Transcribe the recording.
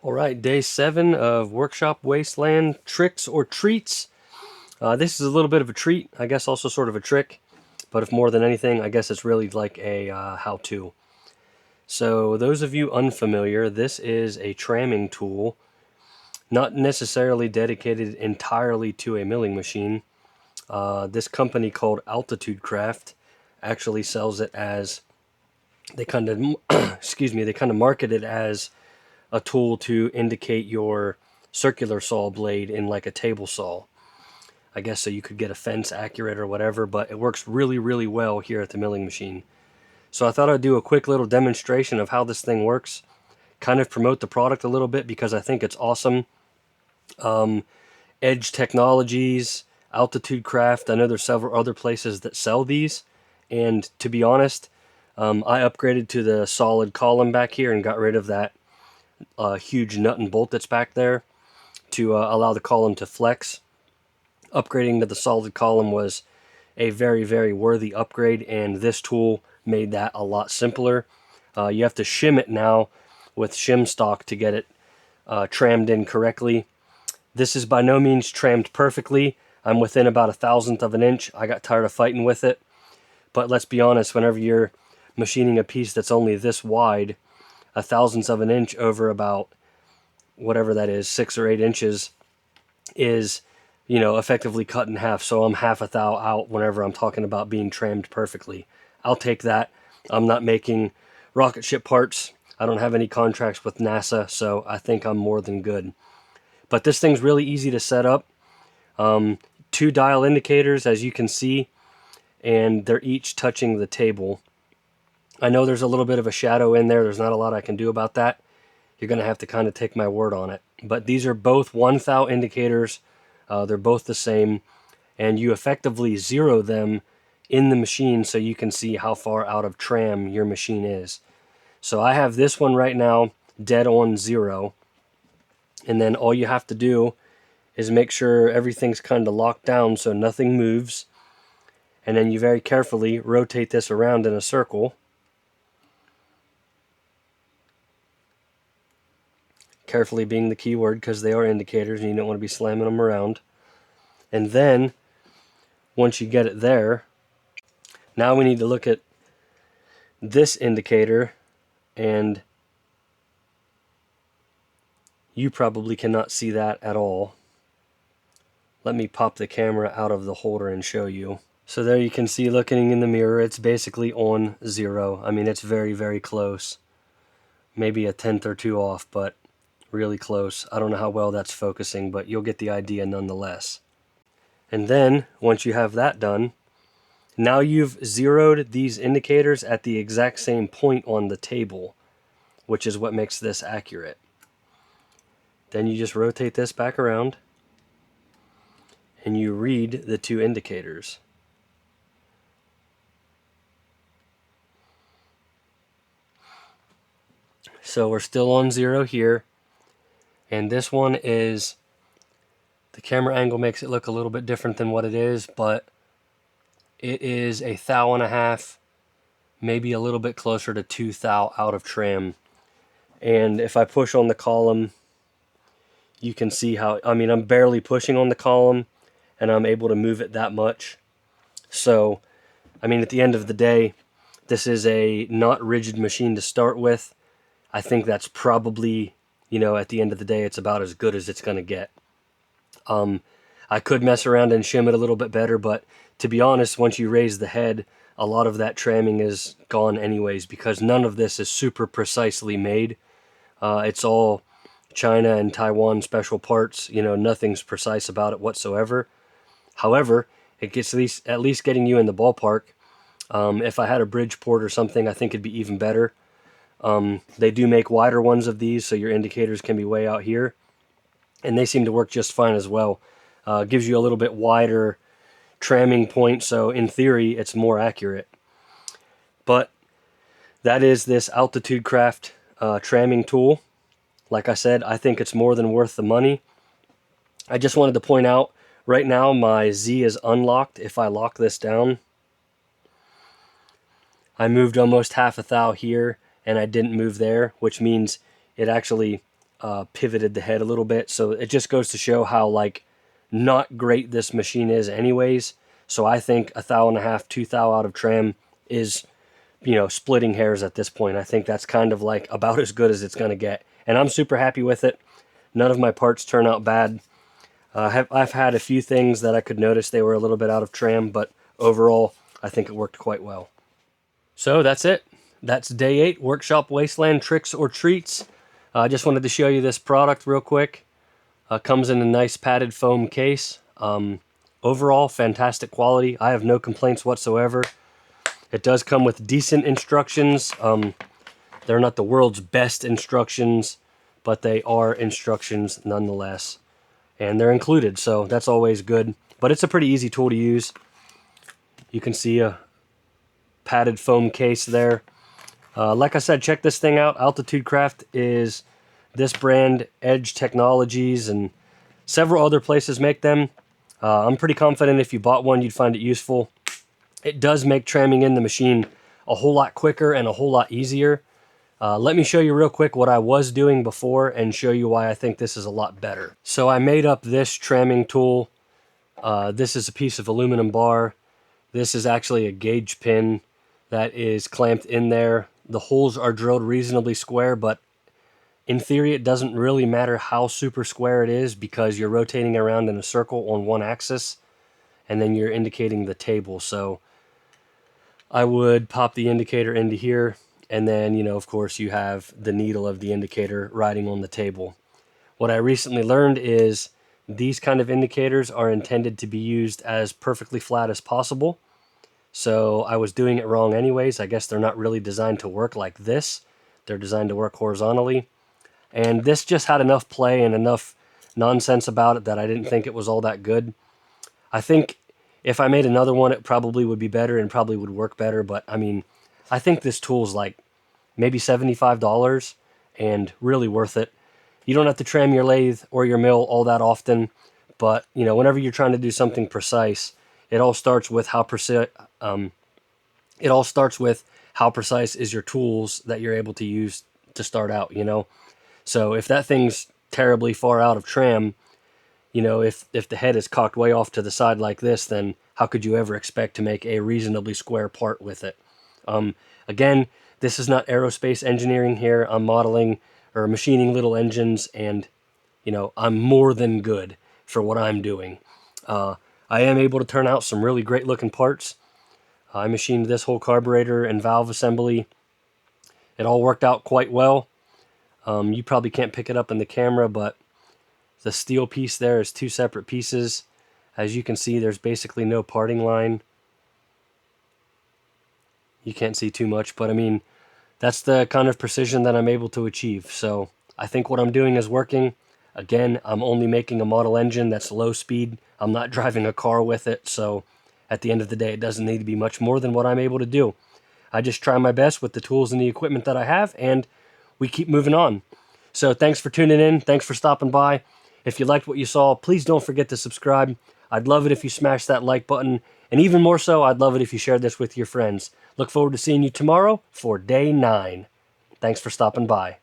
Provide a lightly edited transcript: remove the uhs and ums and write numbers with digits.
All right, day 7 of Workshop Wasteland Tricks or Treats. This is a little bit of a treat, I guess also sort of a trick, but if more than anything, I guess it's really like a how-to. So those of you unfamiliar, this is a tramming tool, not necessarily dedicated entirely to a milling machine. This company called Altitude Craft actually sells it as, they kind of, excuse me, they kind of market it as a tool to indicate your circular saw blade in like a table saw. I guess so you could get a fence accurate or whatever, but it works really, really well here at the milling machine. So I thought I'd do a quick little demonstration of how this thing works, kind of promote the product a little bit because I think it's awesome. Edge Technologies, Altitude Craft, I know there's several other places that sell these, and to be honest, I upgraded to the solid column back here and got rid of that huge nut and bolt that's back there to allow the column to flex. Upgrading to the solid column was a very, very worthy upgrade, and this tool made that a lot simpler. You have to shim it now with shim stock to get it trammed in correctly. This is by no means trammed perfectly. I'm within about 1/1000th of an inch. I got tired of fighting with it. But let's be honest, whenever you're machining a piece that's only this wide, 1/1000th of an inch over about whatever that is, 6 or 8 inches, is, effectively cut in half. So I'm half a thou out whenever I'm talking about being trammed perfectly. I'll take that. I'm not making rocket ship parts. I don't have any contracts with NASA, so I think I'm more than good. But this thing's really easy to set up. 2 dial indicators, as you can see, and they're each touching the table. I know there's a little bit of a shadow in there. There's not a lot I can do about that. You're going to have to kind of take my word on it. But these are both 1 thou indicators. They're both the same. And you effectively zero them in the machine so you can see how far out of tram your machine is. So I have this one right now dead on 0. And then all you have to do is make sure everything's kind of locked down so nothing moves. And then you very carefully rotate this around in a circle. Carefully being the key word because they are indicators and you don't want to be slamming them around. And then, once you get it there, now we need to look at this indicator, and you probably cannot see that at all. Let me pop the camera out of the holder and show you. So there you can see, looking in the mirror, it's basically on 0. I mean, it's very, very close. Maybe a 1/10 or 2 off, but really close. I don't know how well that's focusing, but you'll get the idea nonetheless. And then, once you have that done, now you've zeroed these indicators at the exact same point on the table, which is what makes this accurate. Then you just rotate this back around, and you read the 2 indicators. So we're still on 0 here, and this one is, the camera angle makes it look a little bit different than what it is, but it is 1.5 thou, maybe a little bit closer to 2 thou out of tram. And if I push on the column, you can see how, I mean, I'm barely pushing on the column, and I'm able to move it that much. So, I mean, at the end of the day, this is a not rigid machine to start with. I think that's probably, at the end of the day, it's about as good as it's going to get. I could mess around and shim it a little bit better, but to be honest, once you raise the head, a lot of that tramming is gone anyways, because none of this is super precisely made. It's all China and Taiwan special parts. Nothing's precise about it whatsoever. However, it gets at least getting you in the ballpark. If I had a Bridgeport or something, I think it'd be even better. They do make wider ones of these, so your indicators can be way out here, and they seem to work just fine as well. Gives you a little bit wider tramming point, so in theory it's more accurate. But that is this Altitude Craft tramming tool. Like I said, I think it's more than worth the money. I just wanted to point out, right now my Z is unlocked. If I lock this down, I moved almost 1/2 thou here, and I didn't move there, which means it actually pivoted the head a little bit. So it just goes to show how like not great this machine is anyways. So I think a thou and a half, 2 thou out of tram is, you know, splitting hairs at this point. I think that's kind of like about as good as it's going to get. And I'm super happy with it. None of my parts turn out bad. I've had a few things that I could notice they were a little bit out of tram, but overall, I think it worked quite well. So that's it. That's day 8, Workshop Wasteland Tricks or Treats. I just wanted to show you this product real quick. Comes in a nice padded foam case. Overall, fantastic quality. I have no complaints whatsoever. It does come with decent instructions. They're not the world's best instructions, but they are instructions nonetheless. And they're included, so that's always good. But it's a pretty easy tool to use. You can see a padded foam case there. Like I said, check this thing out. Altitude Craft is this brand. Edge Technologies and several other places make them. I'm pretty confident if you bought one, you'd find it useful. It does make tramming in the machine a whole lot quicker and a whole lot easier. Let me show you real quick what I was doing before and show you why I think this is a lot better. So I made up this tramming tool. This is a piece of aluminum bar. This is actually a gauge pin that is clamped in there. The holes are drilled reasonably square, but in theory it doesn't really matter how super square it is because you're rotating around in a circle on one axis and then you're indicating the table. So I would pop the indicator into here, and then, you know, of course, you have the needle of the indicator riding on the table. What I recently learned is these kind of indicators are intended to be used as perfectly flat as possible. So I was doing it wrong anyways. I guess they're not really designed to work like this. They're designed to work horizontally. And this just had enough play and enough nonsense about it that I didn't think it was all that good. I think if I made another one, it probably would be better and probably would work better. But I mean, I think this tool's like maybe $75 and really worth it. You don't have to tram your lathe or your mill all that often, but you know, whenever you're trying to do something precise, it all starts with how precise is your tools that you're able to use to start out, you know. So if that thing's terribly far out of tram, you know, if the head is cocked way off to the side like this, then how could you ever expect to make a reasonably square part with it? Again, this is not aerospace engineering here. I'm modeling or machining little engines, and, you know, I'm more than good for what I'm doing. I am able to turn out some really great looking parts. I machined this whole carburetor and valve assembly. It all worked out quite well. You probably can't pick it up in the camera, but the steel piece there is 2 separate pieces. As you can see, there's basically no parting line. You can't see too much, but I mean, that's the kind of precision that I'm able to achieve. So I think what I'm doing is working. Again, I'm only making a model engine that's low speed. I'm not driving a car with it, so at the end of the day, it doesn't need to be much more than what I'm able to do. I just try my best with the tools and the equipment that I have, and we keep moving on. So thanks for tuning in. Thanks for stopping by. If you liked what you saw, please don't forget to subscribe. I'd love it if you smashed that like button, and even more so, I'd love it if you shared this with your friends. Look forward to seeing you tomorrow for day 9. Thanks for stopping by.